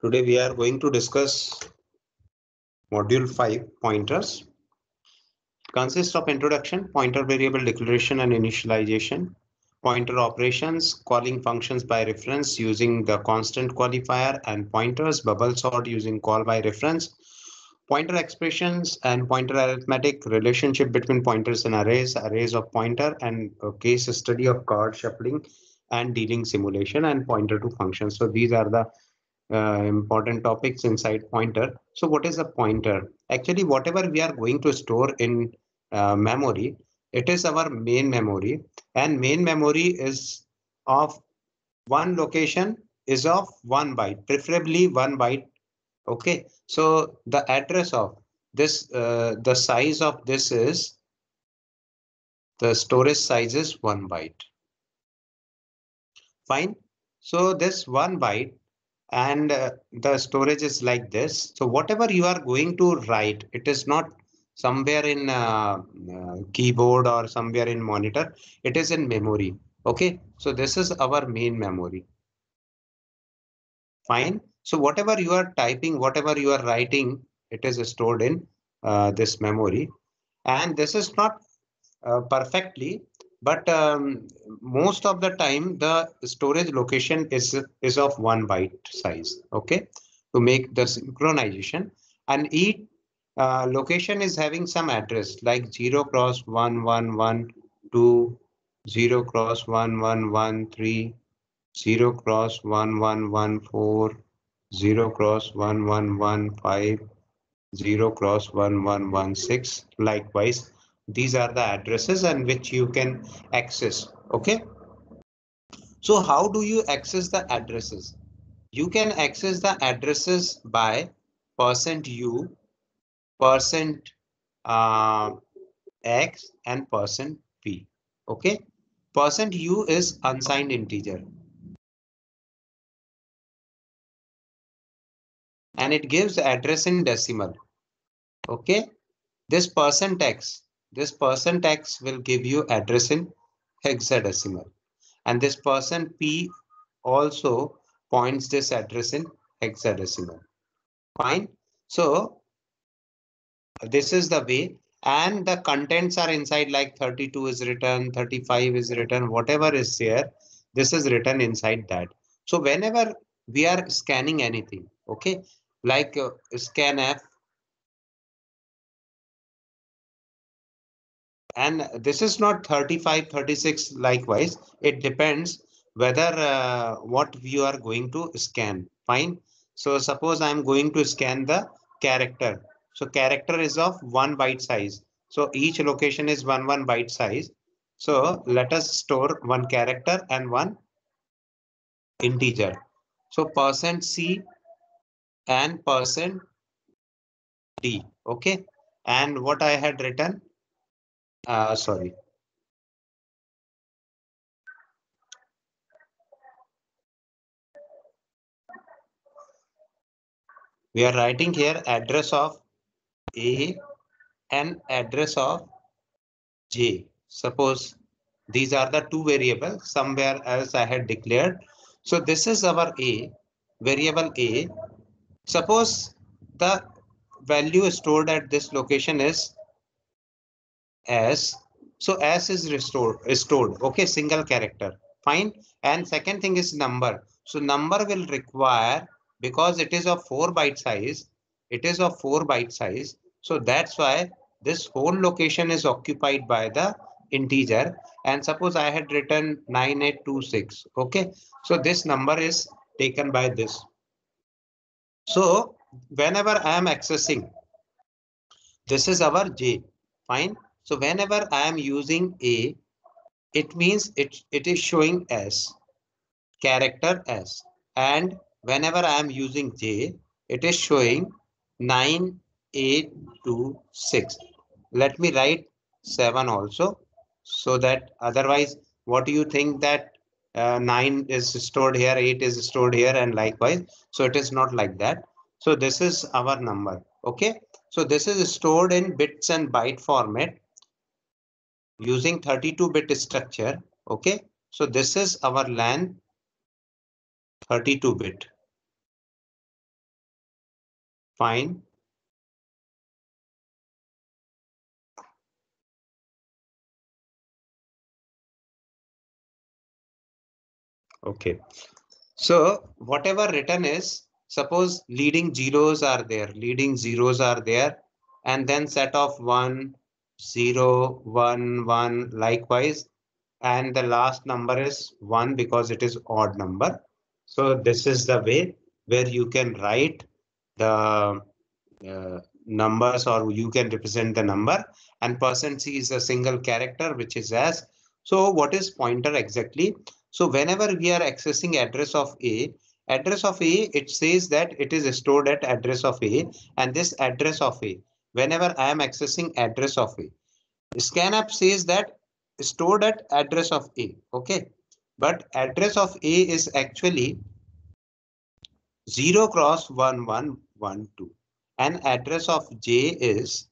Today we are going to discuss module 5 pointers. Consists of introduction, pointer variable declaration and initialization, pointer operations, calling functions by reference using the constant qualifier and pointers, bubble sort using call by reference, pointer expressions and pointer arithmetic, relationship between pointers and arrays, arrays of pointer, and a case study of card shuffling and dealing simulation, and pointer to functions. So these are the important topics inside pointer. So what is a pointer? Actually, whatever we are going to store in memory, it is our main memory, and main memory is of one location, is of 1 byte, preferably 1 byte. Okay, so the address of this, the size of this is, the storage size is 1 byte. Fine. So this 1 byte, and the storage is like this. So whatever you are going to write, it is not somewhere in keyboard or somewhere in monitor. It is in memory. Okay, so this is our main memory. Fine. So whatever you are typing, whatever you are writing, it is stored in this memory. And this is not perfectly, but most of the time the storage location is of 1 byte size. Okay, to make the synchronization, and each location is having some address like 0 cross 1112, 0 cross 1113, 0 cross 1114, 0 cross 1115, 0 cross 1116. Likewise, these are the addresses and which you can access. Okay, so how do you access the addresses? You can access the addresses by %u, percent %x, and %p. Okay, %u is unsigned integer and it gives address in decimal. Okay, this %x, this %x will give you address in hexadecimal, and this %p also points this address in hexadecimal. Fine. So this is the way, and the contents are inside, like 32 is written, 35 is written, whatever is there, this is written inside that. So whenever we are scanning anything, okay, like scanf, and this is not 35, 36. Likewise, it depends whether what you are going to scan. Fine. So suppose I'm going to scan the character. So character is of 1 byte size. So each location is 1 byte size. So let us store one character and one integer. So %c and %d. Okay. And what I had written, sorry. We are writing here address of A and address of J. Suppose these are the two variables, somewhere else I had declared. So this is our A, variable A. Suppose the value stored at this location is S. So S is stored. Okay, single character. Fine. And second thing is number. So number will require, because it is of 4 byte size, it is of 4 byte size. So that's why this whole location is occupied by the integer. And suppose I had written 9826. Okay. So this number is taken by this. So whenever I am accessing, this is our J. Fine. So whenever I am using A, it means it is showing S, character S. And whenever I am using J, it is showing 9826. Let me write 7 also, so that otherwise, what do you think that 9 is stored here, 8 is stored here, and likewise. So it is not like that. So this is our number. Okay. So this is stored in bits and byte format using 32-bit structure. Okay, so this is our LAN 32-bit. Fine. Okay. So whatever written is, suppose leading zeros are there, and then set of 1, 0, 1, 1 likewise, and the last number is 1 because it is odd number. So this is the way where you can write the numbers, or you can represent the number, and %c is a single character which is as. So what is pointer exactly? So whenever we are accessing address of A, it says that it is stored at address of A, and this address of A, whenever I am accessing address of A, scanf says that stored at address of A. Okay, but address of A is actually 0 cross 1 1 1 2, and address of J is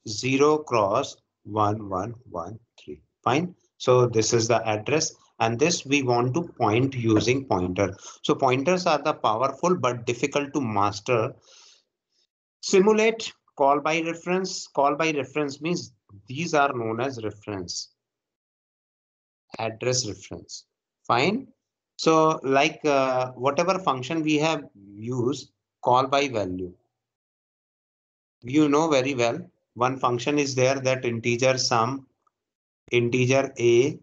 0 cross 1 1 1 3. Fine. So this is the address, and this we want to point using pointer. So pointers are the powerful but difficult to master. Simulate call by reference. Call by reference means these are known as reference, address reference. Fine. So like whatever function we have used, call by value. You know very well, one function is there that integer sum, integer A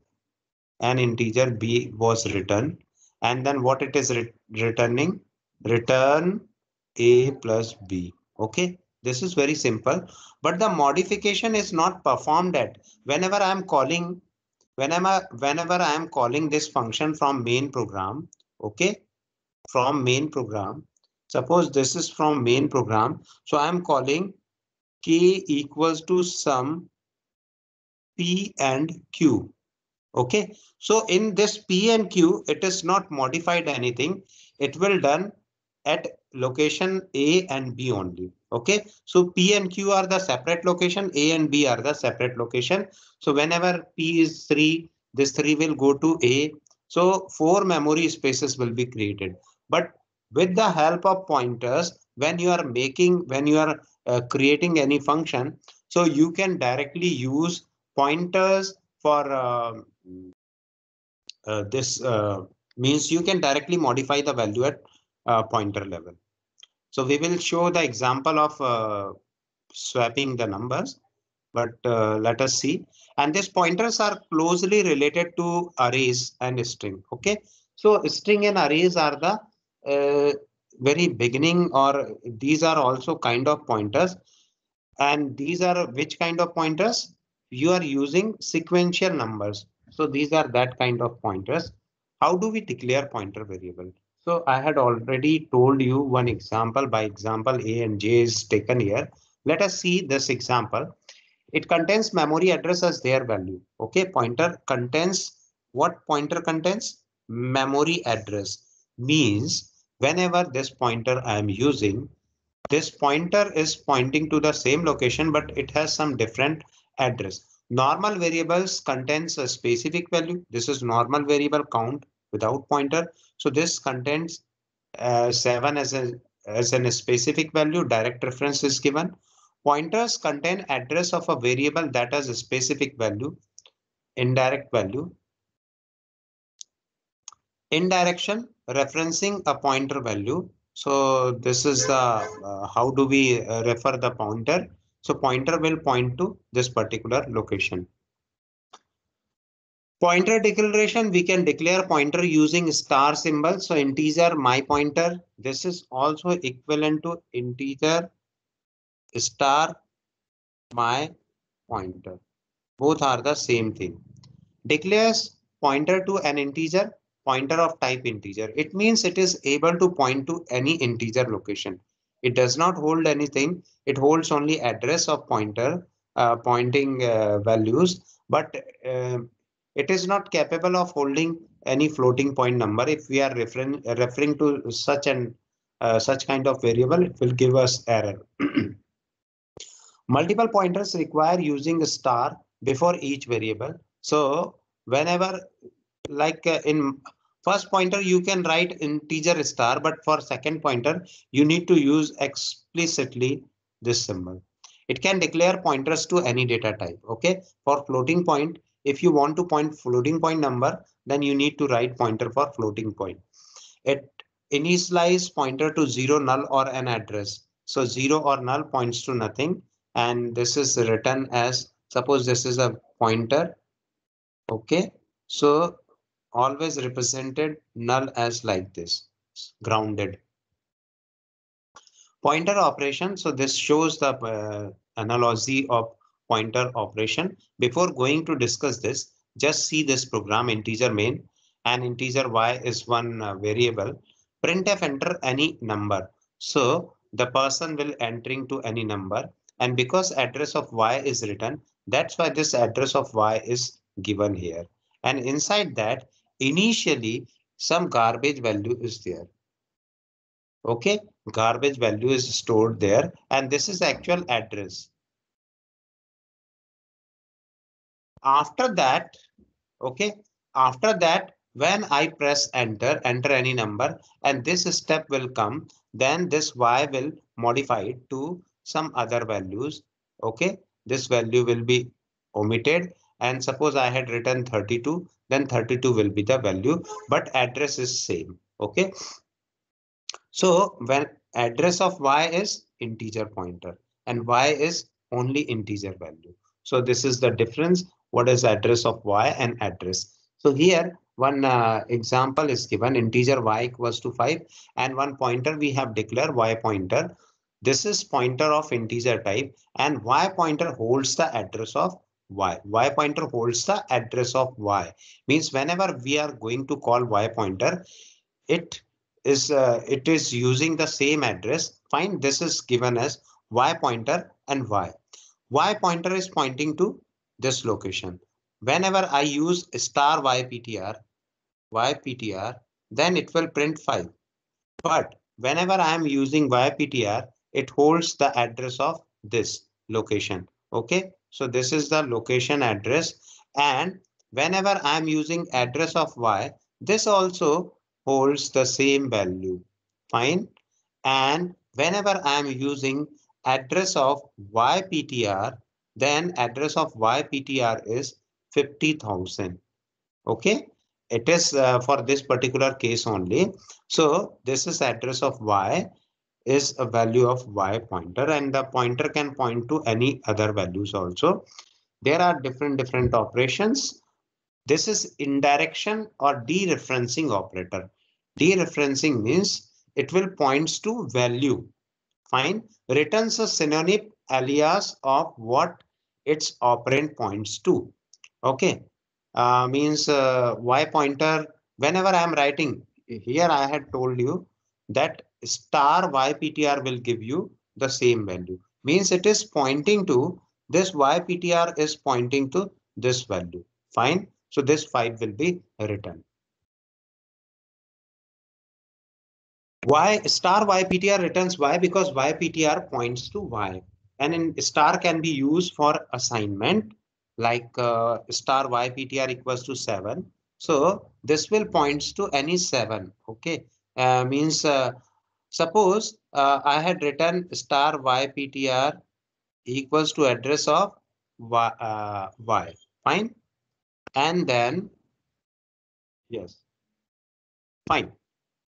and integer B was written. And then what it is returning? Return A plus B. Okay, this is very simple, but the modification is not performed at whenever I am calling, whenever I am calling this function from main program. Okay, from main program. Suppose this is from main program. So I am calling K equals to sum P and Q. Okay, so in this P and Q, it is not modified anything. It will done at location A and B only. Okay, so P and Q are the separate location, A and B are the separate location. So whenever P is 3, this 3 will go to A. So 4 memory spaces will be created. But with the help of pointers, when you are creating any function, so you can directly use pointers for this means you can directly modify the value at pointer level. So we will show the example of swapping the numbers, but let us see. And these pointers are closely related to arrays and string. Okay, so string and arrays are the very beginning, or these are also kind of pointers. And these are which kind of pointers? You are using sequential numbers. So these are that kind of pointers. How do we declare pointer variable? So I had already told you one example. By example, A and J is taken here. Let us see this example. It contains memory address as their value. Okay, pointer contains what? Pointer contains memory address. Means whenever this pointer I am using, this pointer is pointing to the same location, but it has some different address. Normal variables contains a specific value. This is normal variable count without pointer. So this contains 7 as a specific value. Direct reference is given. Pointers contain address of a variable that has a specific value, indirect value. Indirection, referencing a pointer value. So this is the how do we refer the pointer? So pointer will point to this particular location. Pointer declaration, we can declare pointer using star symbol. So integer my pointer, this is also equivalent to integer star my pointer. Both are the same thing. Declares pointer to an integer, pointer of type integer. It means it is able to point to any integer location. It does not hold anything. It holds only address of pointer, pointing values, but it is not capable of holding any floating point number. If we are referring to such kind of variable, it will give us error. Multiple pointers require using a star before each variable. So whenever, like in, first pointer you can write integer star, but for second pointer you need to use explicitly this symbol. It can declare pointers to any data type. Okay, for floating point, if you want to point floating point number, then you need to write pointer for floating point. It initialize pointer to 0, null, or an address. So 0 or null points to nothing, and this is written as, suppose this is a pointer. Okay, so always represented null as like this, grounded. Pointer operation. So this shows the analogy of pointer operation. Before going to discuss this, just see this program, integer main, and integer y is one variable. Printf enter any number. So the person will entering to any number, and because address of y is written, that's why this address of y is given here. And inside that, initially some garbage value is there. Okay, garbage value is stored there, and this is actual address. After that, okay, after that, when I press enter any number, and this step will come, then this y will modify it to some other values. Okay, this value will be omitted, and suppose I had written 32, then 32 will be the value, but address is same. Okay, so when address of y is integer pointer and y is only integer value. So this is the difference. What is address of y and address? So here one example is given, integer y equals to 5, and one pointer we have declared y pointer. This is pointer of integer type, and y pointer holds the address of y. Y pointer holds the address of y. Means whenever we are going to call y pointer, it is using the same address. Fine, this is given as y pointer and y. Y pointer is pointing to this location. Whenever I use star yptr, then it will print 5. But whenever I am using yptr, it holds the address of this location. Okay, so this is the location address, and whenever I am using address of y, this also holds the same value. Fine. And whenever I am using address of yptr, then address of yptr is 50,000. Okay, it is for this particular case only. So this is address of y is a value of y pointer, and the pointer can point to any other values also. There are different operations. This is indirection or dereferencing operator. Dereferencing means it will points to value. Fine. Returns a synonym alias of what its operand points to. Okay. Means y pointer, whenever I am writing here, I had told you that star yptr will give you the same value. Means it is pointing to this, yptr is pointing to this value. Fine. So this 5 will be written. Y star yptr returns y because yptr points to y, and in star can be used for assignment, like star yptr equals to 7. So this will points to any 7. Okay, means suppose I had written star yptr equals to address of y. Fine, and then yes, fine.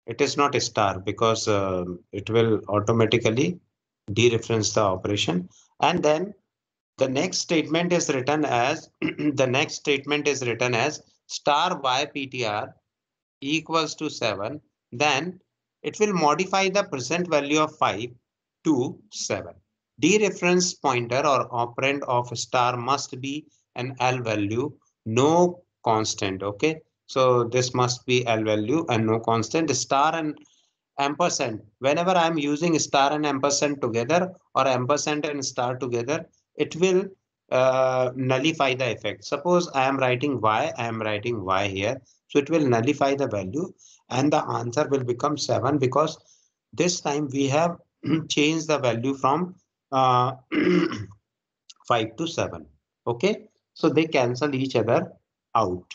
It is not a star because it will automatically dereference the operation. And then the next statement is written as the next statement is written as star yptr equals to 7. Then it will modify the present value of 5 to 7. Dereference pointer or operand of star must be an L value, no constant. Okay, so this must be L value and no constant. Star and ampersand, whenever I am using star and ampersand together or ampersand and star together, it will nullify the effect. Suppose I am writing y here, so it will nullify the value and the answer will become 7, because this time we have changed the value from uh, 5 to 7. Okay, so they cancel each other out.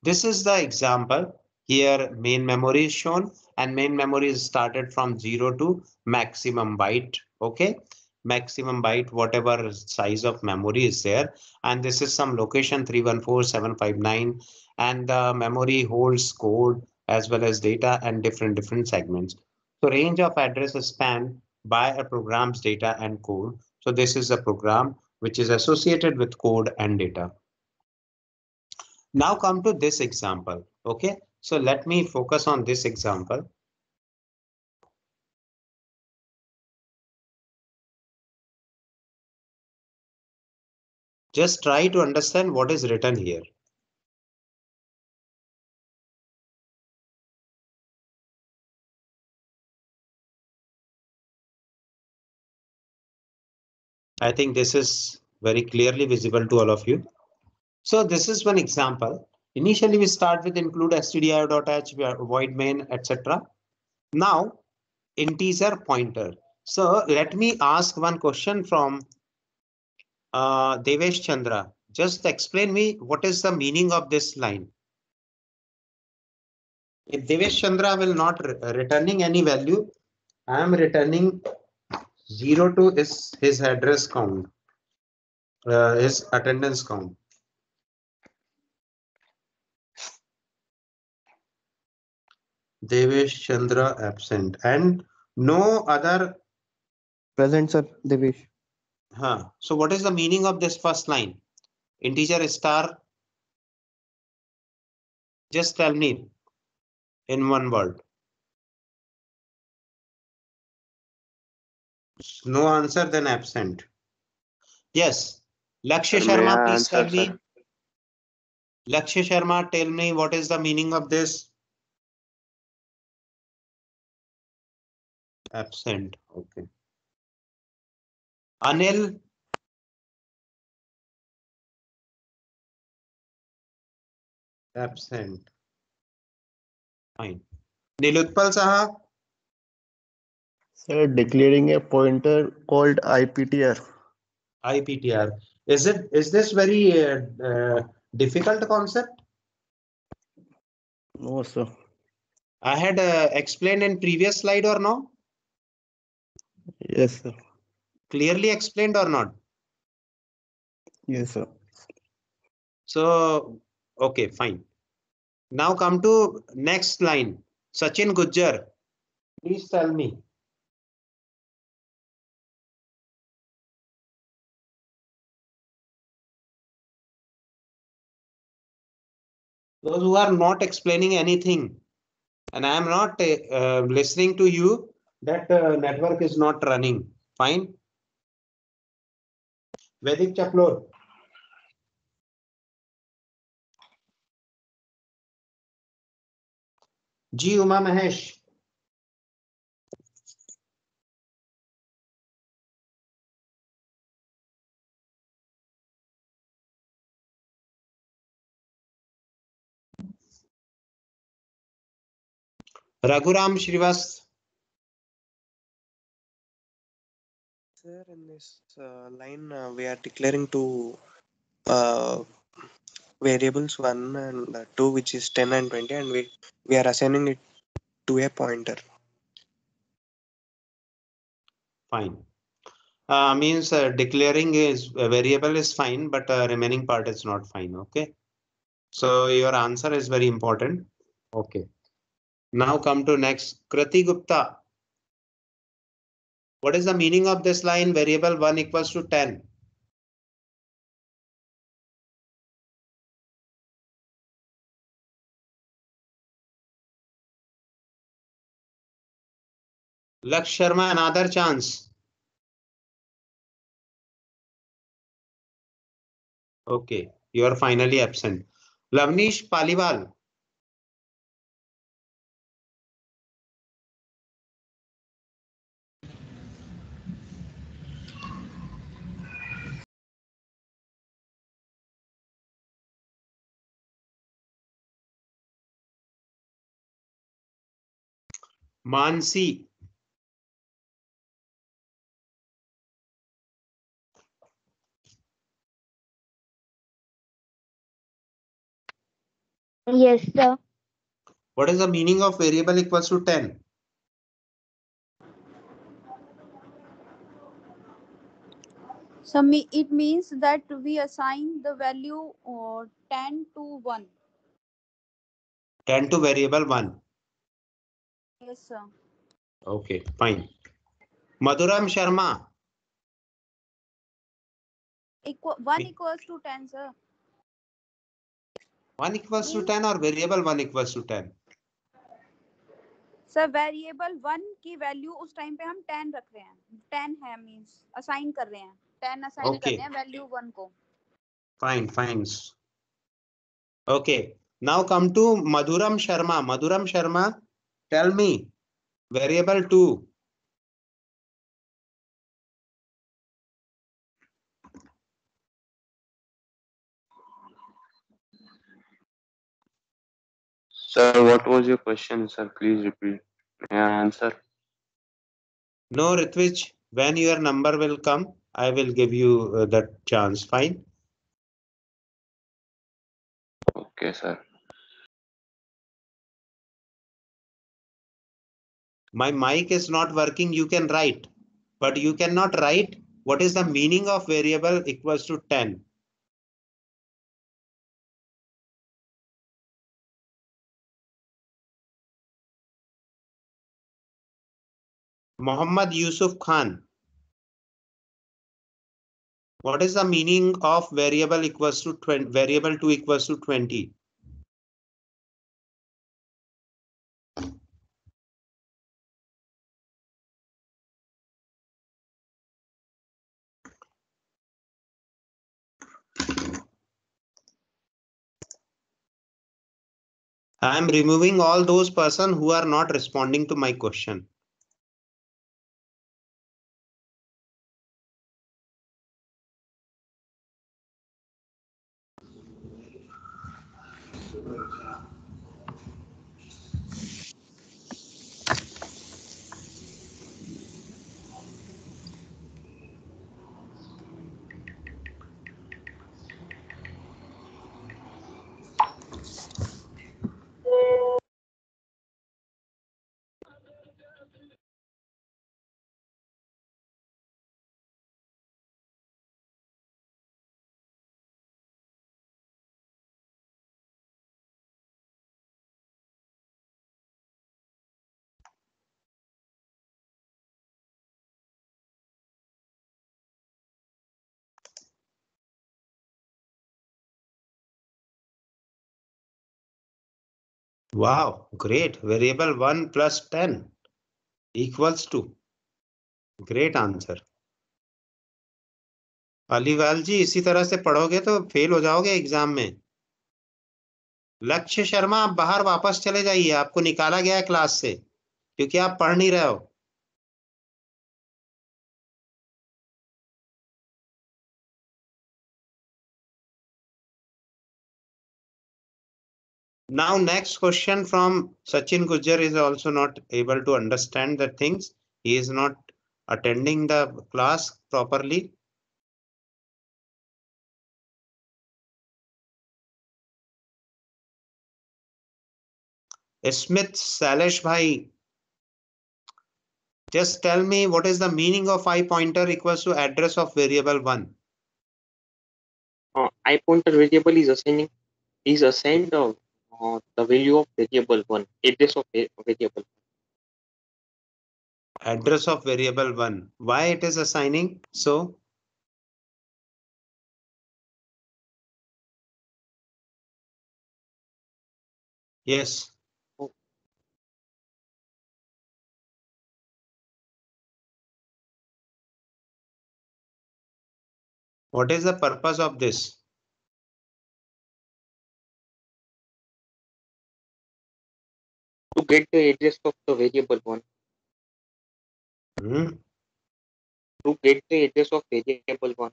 This is the example. Here main memory is shown, and main memory is started from 0 to maximum byte. Okay, maximum byte, whatever size of memory is there. And this is some location 314759, and the memory holds code as well as data and different segments. So range of address is spanned by a program's data and code. So this is a program which is associated with code and data. Now come to this example. Okay, so let me focus on this example. Just try to understand what is written here. I think this is very clearly visible to all of you. So this is one example. Initially, we start with include stdio.h, void main, etc. Now, integer pointer. So let me ask one question from Devesh Chandra. Just explain me what is the meaning of this line. If Devesh Chandra will not returning any value, I am returning 0 to is his address count, his attendance count. Devesh Chandra absent and no other. Present, sir. Devesh. So what is the meaning of this first line? Integer star. Just tell me in one word. No answer, then absent. Yes. Lakshya Sir, may Sharma, I please tell answer, me. sir? Lakshya Sharma, tell me what is the meaning of this? Absent. Okay. Anil. Absent. Fine. Nilutpal Saha. Sir, declaring a pointer called IPTR. IPTR. Is this very difficult concept? No, sir. I had explained in previous slide or no? Yes, sir. Clearly explained or not? Yes, sir. So, okay, fine. Now come to next line. Sachin Gujjar, please tell me. Those who are not explaining anything, and I am not listening to you, that network is not running. Fine. Vedic Chaplor. G. Uma Mahesh. Raghuram Shrivast. Sir, in this line, we are declaring two uh, variables, 1 and 2, which is 10 and 20, and we are assigning it to a pointer. Fine. Means declaring is a variable is fine, but remaining part is not fine. Okay. So your answer is very important. Okay. Now come to next. Kriti Gupta. What is the meaning of this line? Variable 1 equals to 10. Laksh Sharma, another chance. Okay, you are finally absent. Lavnish Paliwal. Mansi. Yes, sir. What is the meaning of variable equals to 10? So it means that we assign the value 10 to 1. 10 to variable 1. Yes, sir. Okay, fine. Madhuram Sharma. 1 equals to 10, sir. 1 equals to 10 or variable 1 equals to 10? Sir variable 1 की value उस time पे हम 10 रख रहे हैं. 10 है means assign कर रहे हैं. 10 असाइन कर रहे हैं वैल्यू 1 को. Fine, fine. Okay. Now come to Madhuram Sharma. Madhuram Sharma, tell me variable 2. Sir, what was your question, sir? Please repeat. May I answer? No, Ritvich, when your number will come, I will give you that chance. Fine. Okay, sir. My mic is not working. You can write, but you cannot write what is the meaning of variable equals to 10. Muhammad Yusuf Khan. What is the meaning of variable equals to 20, variable 2 equals to 20? I am removing all those persons who are not responding to my question. Wow, great. Variable 1 plus 10 equals to. Great answer. Aliwal जी इसी तरह से पढ़ोगे तो fail हो जाओगे exam में. लक्ष्य शर्मा आप बाहर वापस चले जाइए. आपको निकाला गया है क्लास से क्योंकि आप पढ़ नहीं रहे हो. Now next question from Sachin Gujjar is also not able to understand the things. He is not attending the class properly. Smith Salesh Bhai, just tell me what is the meaning of I pointer equals to address of variable 1. I pointer variable is assigned the value of variable 1, address of variable. Address of variable 1. Why it is assigning? So yes. What is the purpose of this? To get the address of the variable 1. To get the address of variable 1.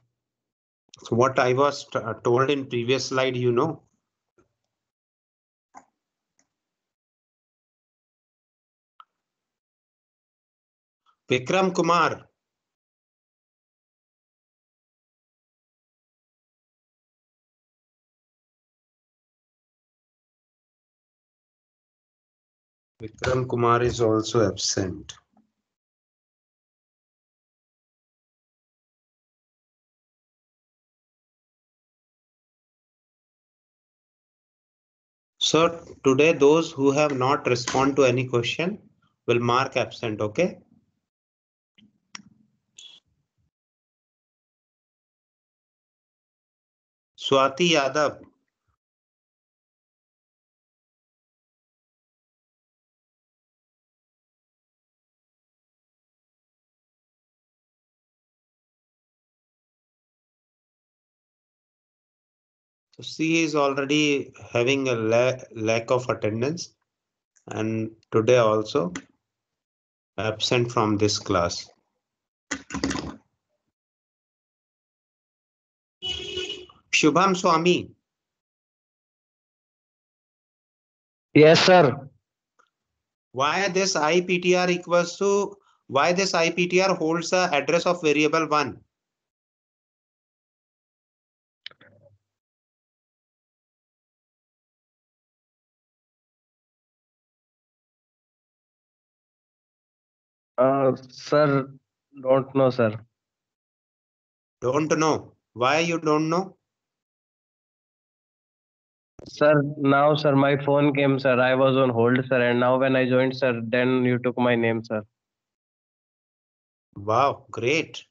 So what I was told in previous slide, you know. Vikram Kumar. Vikram Kumar is also absent. So today those who have not responded to any question will mark absent, okay? Swati Yadav. So she is already having a lack of attendance and today also absent from this class. Shubham Swami. Yes, sir. Why this IPTR equals to, why this IPTR holds the address of variable 1? Sir, don't know, sir. Don't know. Why you don't know? Sir, now, sir, my phone came, sir. I was on hold, sir. And now when I joined, sir, then you took my name, sir. Wow, great.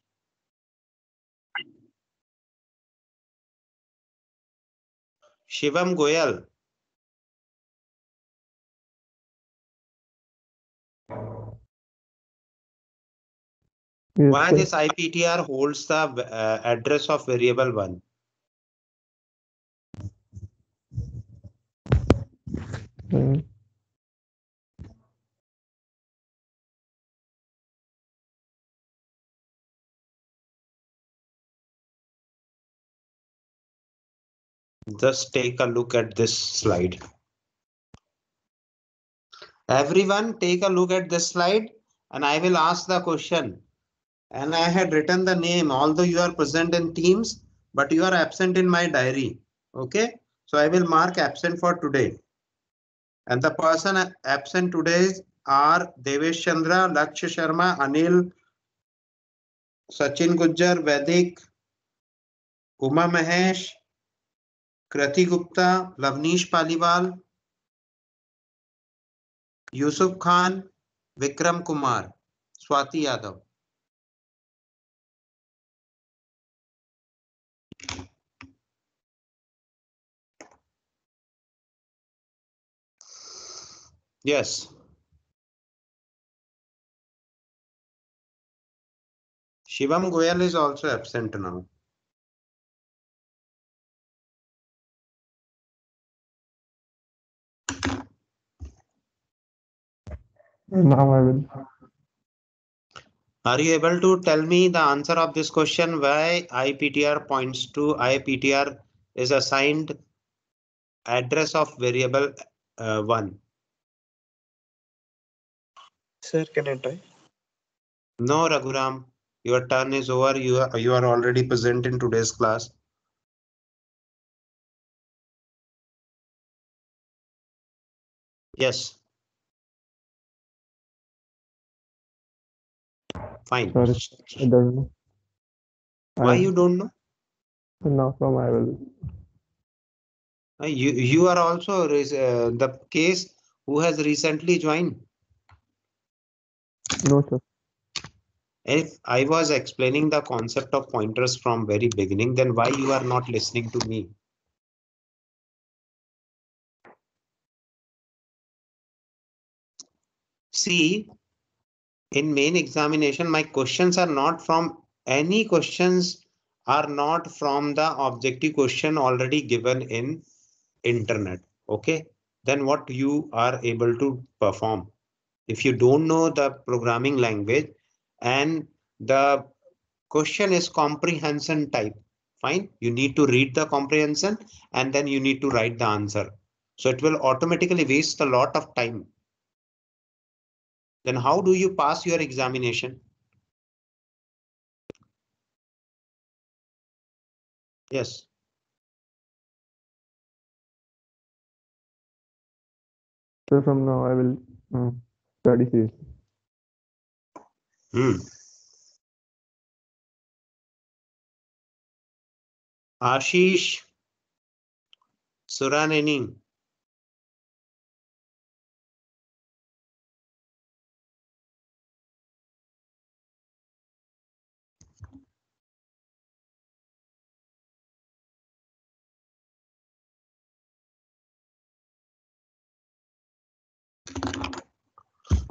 Shivam Goyal. Yes, Why sir. this IPTR holds the address of variable 1? Uh, Just take a look at this slide. Everyone take a look at this slide and I will ask the question. And I had written the name, although you are present in Teams, but you are absent in my diary. Okay, so I will mark absent for today. And the person absent today are Devesh Chandra, Lakshya Sharma, Anil, Sachin Gujjar, Vedic, Uma Mahesh, Krati Gupta, Lavnish Paliwal, Yusuf Khan, Vikram Kumar, Swati Yadav. Yes. Shivam Goyal is also absent now. Now I will. Are you able to tell me the answer of this question? Why IPTR points to IPTR is assigned address of variable 1? Sir, can I try? No, Raghuram, your turn is over. You are already present in today's class. Yes. Fine. Sorry, I don't know. Why you don't know? Now from I will. You are also the case who has recently joined. No, sir. If I was explaining the concept of pointers from very beginning, then why you are not listening to me? See, in main examination, my questions are not from any questions are not from the objective question already given in internet. Okay, then what you are able to perform? If you don't know the programming language and the question is comprehension type, fine, you need to read the comprehension and then you need to write the answer. So it will automatically waste a lot of time. Then how do you pass your examination? Yes. So from now I will Study series. Ashish Suraneni.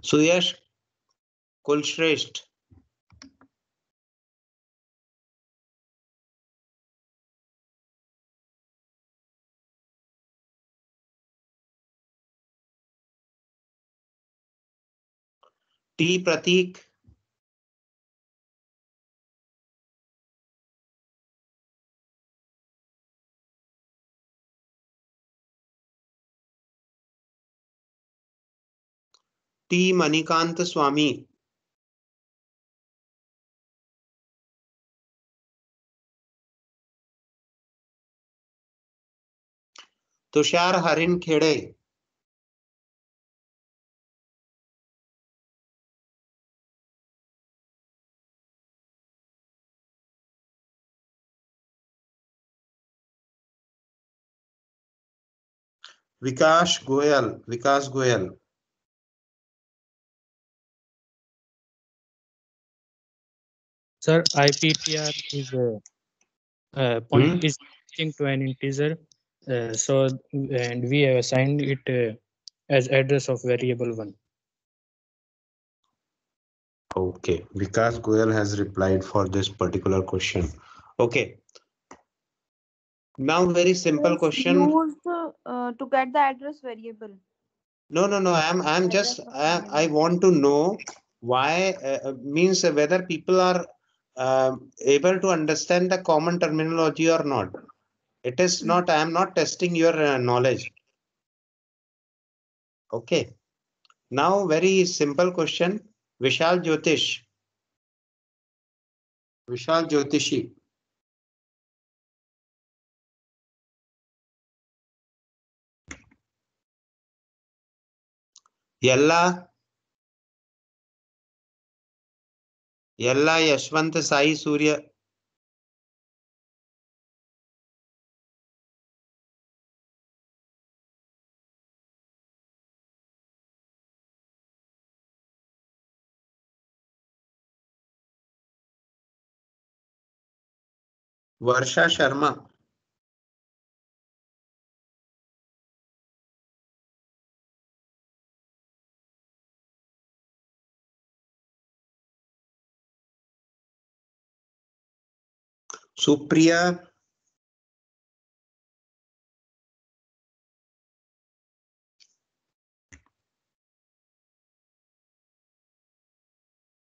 Suyash Kulshresht. T Pratik. T Manikant Swami. Tushar Harin Khede. Vikas Goyal. Sir, IPTR is point is pointing to an integer. So and we have assigned it as address of variable 1. Okay, Vikas Goyal has replied for this particular question. Okay. Now very simple It's question. used to get the address variable. No. I'm just I want to know why means whether people are able to understand the common terminology or not. It is not. I am not testing your knowledge. Okay. Now very simple question. Vishal Jyotish. Vishal Jyotishi. Yalla Yashwant Sai Surya. Varsha Sharma. Supriya.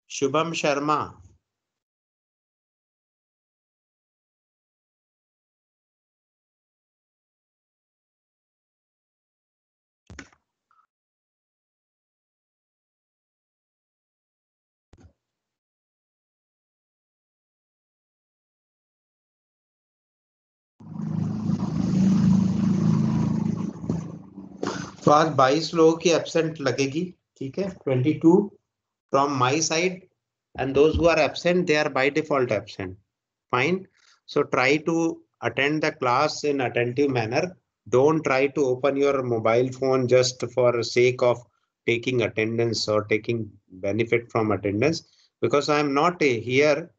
Shubham Sharma. तो आज 22 लोगों की absent लगेगी, ठीक है. 22 from my side, and those who are absent, they are by default absent. Fine. So try to attend the class in attentive manner. Don't try to open your mobile phone just for sake of taking attendance or taking benefit from attendance, because I am not here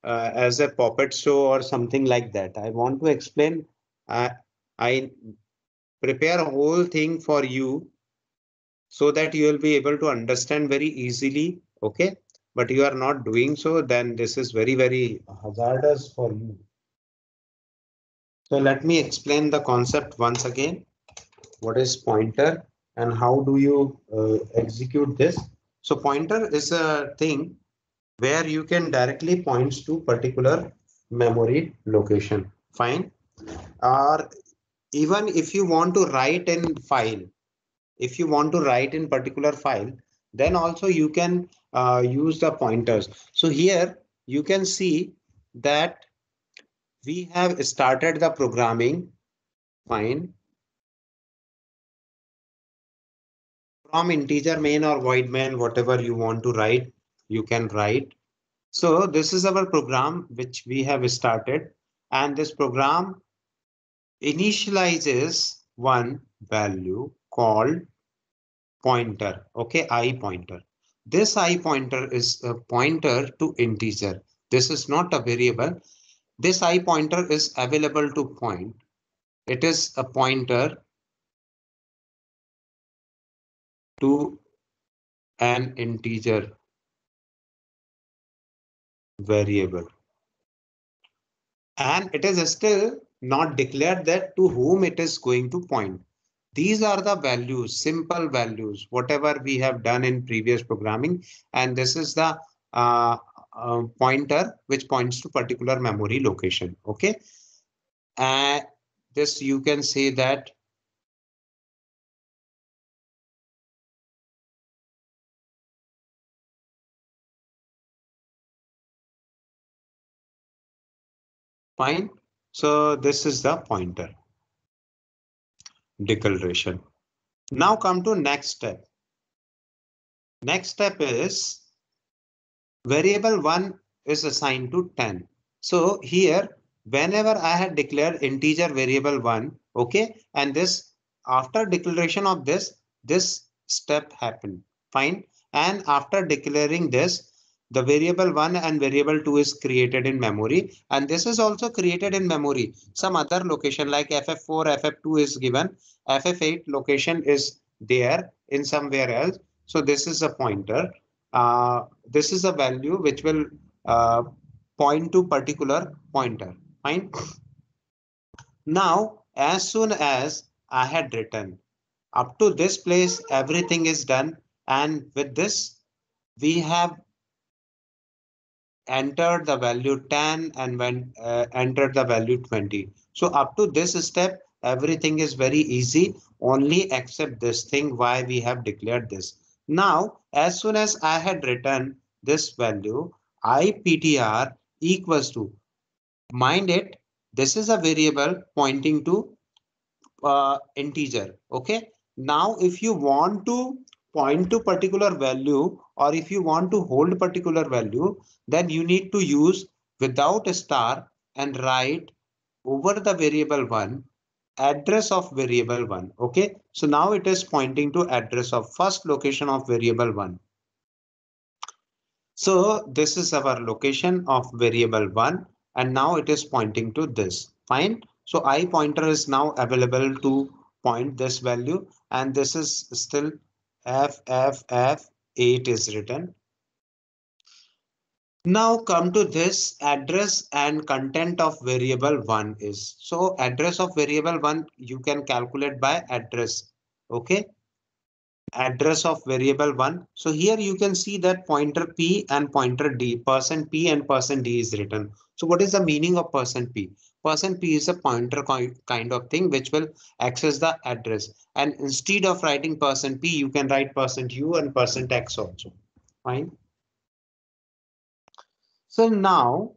as a puppet show or something like that. I want to explain. I prepare a whole thing for you so that you will be able to understand very easily. Okay. But you are not doing so, then this is very, very hazardous for you. So let me explain the concept once again. What is pointer and how do you execute this? So pointer is a thing where you can directly point to particular memory location. Fine. Or even if you want to write in file, if you want to write in particular file, then also you can use the pointers. So here you can see that we have started the programming. Fine. from integer main or void main, whatever you want to write, you can write. So this is our program which we have started, and this program initializes one value called pointer. Okay, I pointer. This I pointer is a pointer to integer. This is not a variable. This I pointer is available to point. It is a pointer to an integer variable. And it is still not declared that to whom it is going to point. These are the values, simple values, whatever we have done in previous programming. And this is the pointer which points to particular memory location. Okay. And this you can say that fine. So this is the pointer declaration. Now come to next step. Next step is variable 1 is assigned to 10. So here, whenever I had declared integer variable 1, okay, and this after declaration of this step happened. Fine. And after declaring this, the variable 1 and variable 2 is created in memory, and this is also created in memory. Some other location like FF4, FF2 is given, FF8 location is there in somewhere else. So this is a pointer. This is a value which will point to particular pointer. Fine. Now, as soon as I had written up to this place, everything is done. And with this, we have entered the value 10 and when entered the value 20. So up to this step, everything is very easy, only except this thing why we have declared this. Now, as soon as I had written this value, IPTR equals to, mind it, this is a variable pointing to integer. Okay. Now, if you want to point to particular value or if you want to hold particular value, then you need to use without a star and write over the variable 1 address of variable 1. Okay. So now it is pointing to address of first location of variable 1. So this is our location of variable 1 and now it is pointing to this. Fine. So I pointer is now available to point this value and this is still FFF8 is written. Now come to this address and content of variable 1 is. So address of variable 1 you can calculate by address. Okay. Address of variable 1. So here you can see that pointer P and pointer D, %P and %D is written. So what is the meaning of %P? %P is a pointer kind of thing which will access the address. And instead of writing %P, you can write %U and %X also. Fine. So now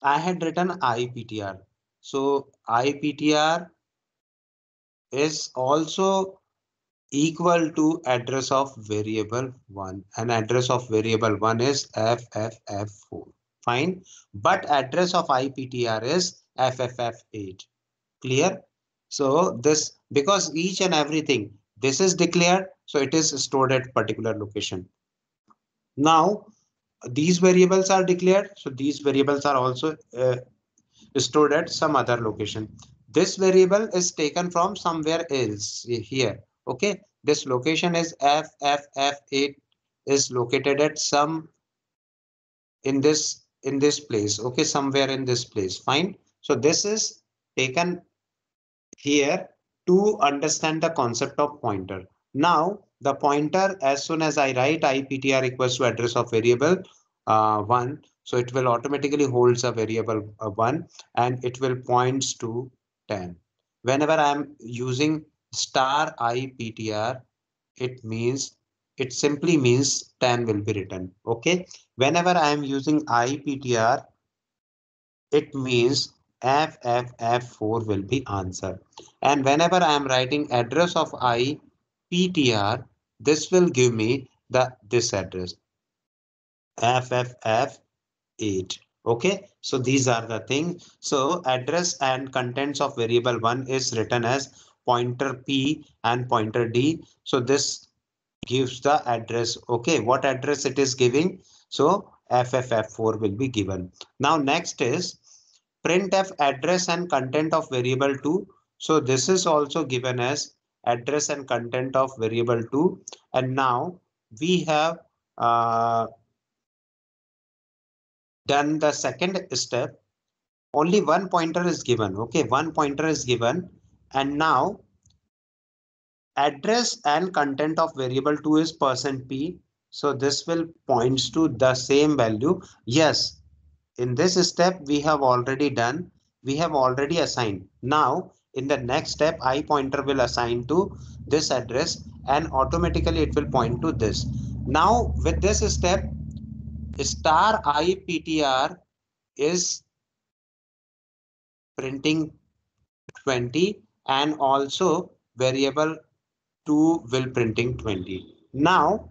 I had written IPTR. So IPTR is also equal to address of variable 1 and address of variable 1 is FFF4. Fine. But address of IPTR is FFF8. Clear? So this, because each and everything, this is declared, so it is stored at particular location. Now, these variables are declared, so these variables are also stored at some other location. This variable is taken from somewhere else here. Okay, this location is FFF8 is located at some in this place. Okay, somewhere in this place. Fine. So this is taken here to understand the concept of pointer. Now the pointer, as soon as I write IPTR equals to address of variable 1, so it will automatically holds a variable 1 and it will points to 10. Whenever I am using star IPTR, it simply means 10 will be written. Okay. Whenever I am using IPTR, it means FFF4 will be answer. And whenever I am writing address of IPTR, this will give me this address FFF8. Okay, so these are the things. So address and contents of variable 1 is written as pointer P and pointer D. So this gives the address. Okay, what address it is giving? So FFF4 will be given. Now next is printf address and content of variable 2. So this is also given as address and content of variable 2. And now we have done the second step. Only one pointer is given. Okay, one pointer is given. And now address and content of variable 2 is %p. So this will points to the same value. Yes, in this step we have already done. We have already assigned. Now in the next step, I pointer will assign to this address and automatically it will point to this. Now with this step, star IPTR is printing 20 and also variable 2 will printing 20. Now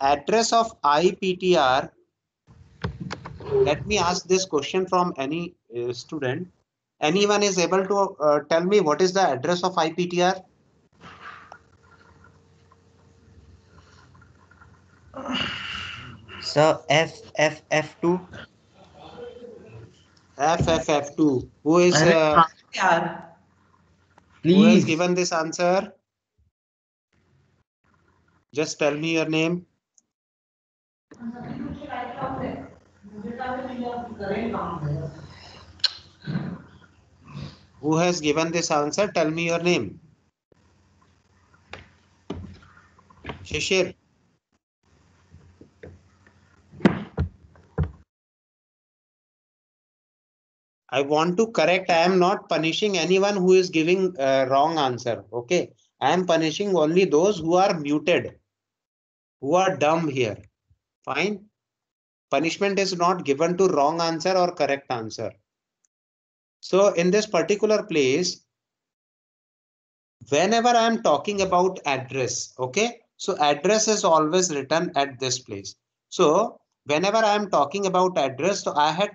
address of IPTR, let me ask this question from any student. Anyone is able to tell me what is the address of IPTR? So FFF2. FFF2. Who is who has given this answer? Just tell me your name. Who has given this answer? Tell me your name. Shishir. I want to correct. I am not punishing anyone who is giving wrong answer. Okay. I am punishing only those who are muted, who are dumb here. Fine. Punishment is not given to wrong answer or correct answer. So in this particular place, whenever I am talking about address, okay, so address is always written at this place. So whenever I am talking about address, so I had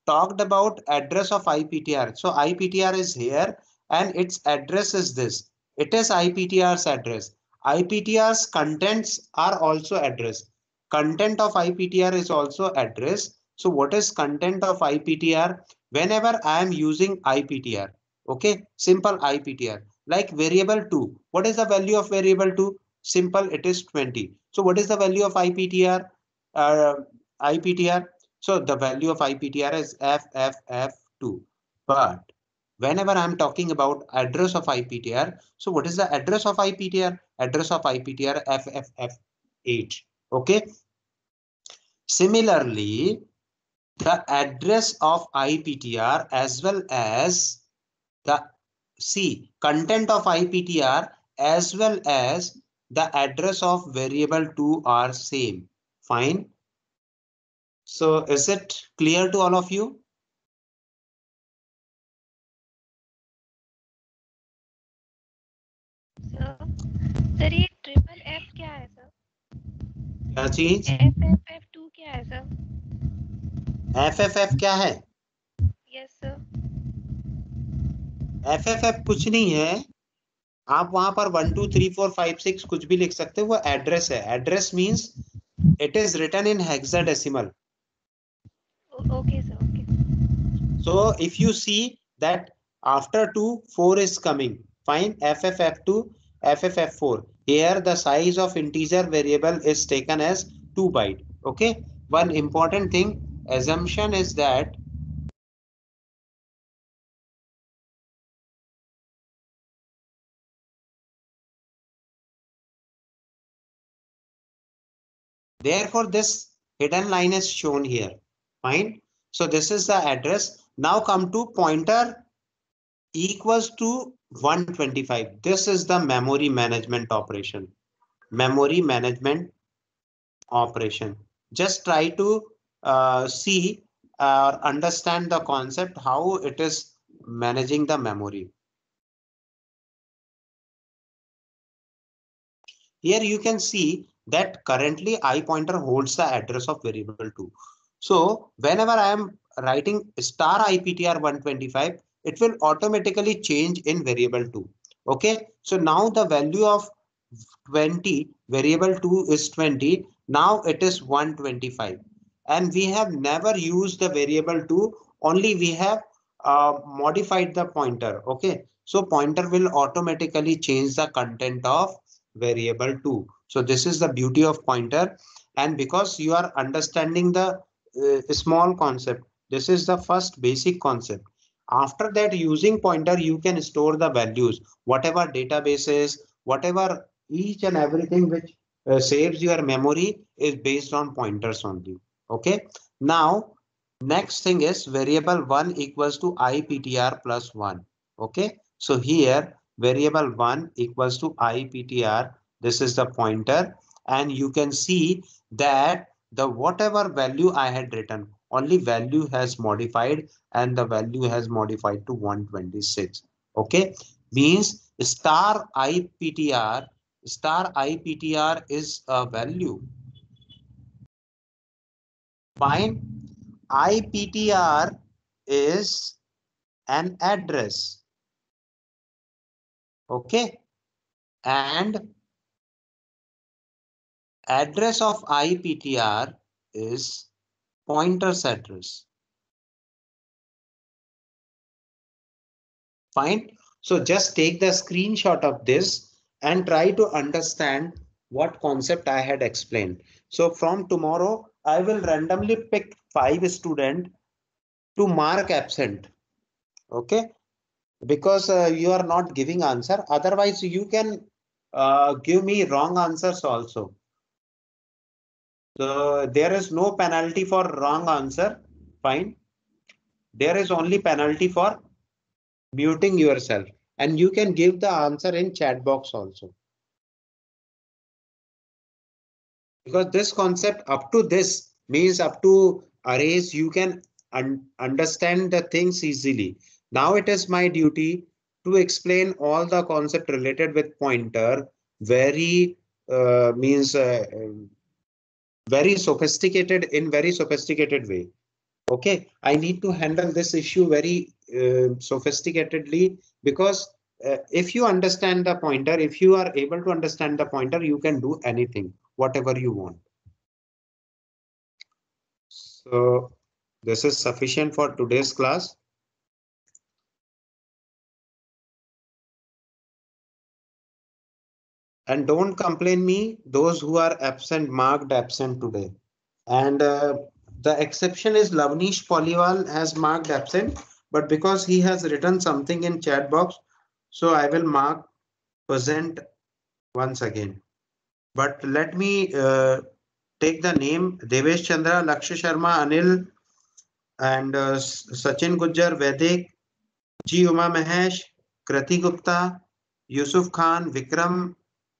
talked about address of IPTR. So IPTR is here and its address is this. It is IPTR's address. IPTR's contents are also address. Content of IPTR is also address. So what is content of IPTR? Whenever I am using IPTR, okay, simple IPTR. Like variable 2. What is the value of variable 2? Simple, it is 20. So what is the value of IPTR? IPTR. So the value of IPTR is FFF2. But whenever I'm talking about address of IPTR, so what is the address of IPTR? Address of IPTR FFF8. Okay. Similarly, the address of IPTR as well as the content of IPTR as well as the address of variable 2 are same. Fine. So is it clear to all of you? Sir ये triple F क्या है sir? क्या चीज? FFF2 क्या है sir? FFF क्या है? Yes sir. FFF कुछ नहीं है. आप वहां पर 1 2 3 4 5 6 कुछ भी लिख सकते हो. वो एड्रेस है. Address means it is written in hexadecimal. Okay sir. Okay. So if you see that after 2 4 is coming. Fine. FFF2 FFF4. Here the size of integer variable is taken as 2 byte. Okay. One important thing, assumption is that therefore this hidden line is shown here. Fine. So this is the address. Now come to pointer equals to 125. This is the memory management operation. Memory management operation. Just try to see understand the concept, how it is managing the memory. here you can see that currently I pointer holds the address of variable 2. So whenever I am writing star IPTR 125, it will automatically change in variable 2. Okay, so now the value of 20, variable 2 is 20. Now it is 125. And we have never used the variable 2, only we have modified the pointer. Okay, so pointer will automatically change the content of variable 2. So this is the beauty of pointer. And because you are understanding the small concept, this is the first basic concept. After that, using pointer, you can store the values, whatever databases, whatever each and everything which saves your memory is based on pointers only. Okay. Now, next thing is variable 1 equals to IPTR plus 1. Okay. So here variable 1 equals to IPTR. This is the pointer, and you can see that the whatever value I had written, only value has modified, and the value has modified to 126. Okay, means star IPTR is a value. Fine. IPTR is an address. Okay, and address of IPTR is pointer's address. Fine. So just take the screenshot of this and try to understand what concept I had explained. So from tomorrow, I will randomly pick 5 students to mark absent. Okay. Because you are not giving answer. Otherwise, you can give me wrong answers also. So there is no penalty for wrong answer. Fine. There is only penalty for muting yourself, and you can give the answer in chat box also. Because this concept up to this means up to arrays, you can understand the things easily. Now it is my duty to explain all the concept related with pointer very very sophisticated way. Okay, I need to handle this issue very sophisticatedly, because if you understand the pointer, if you are able to understand the pointer, you can do anything, whatever you want. So this is sufficient for today's class. And don't complain me, those who are absent, marked absent today. And the exception is Lavnish Poliwal has marked absent, but because he has written something in chat box, so I will mark present once again. But let me take the name Devesh Chandra, Lakshya Sharma, Anil, and Sachin Gujjar, Vedic, G. Uma Mahesh, Krati Gupta, Yusuf Khan, Vikram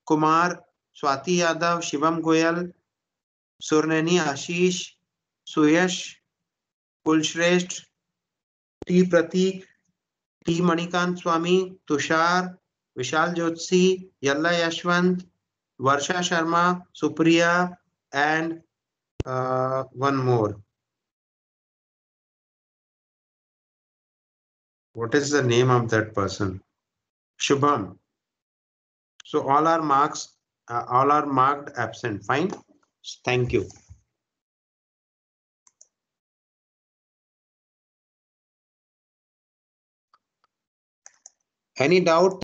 Kumar, Swati Yadav, Shivam Goyal, Surneni Ashish, Suyash, Kulshresht, T. Pratik, T. Manikant Swami, Tushar, Vishal Jyotsi, Yalla Yashwant, Varsha Sharma, Supriya, and one more. What is the name of that person? Shubham. So all are marked absent. Fine. Thank you. Any doubt?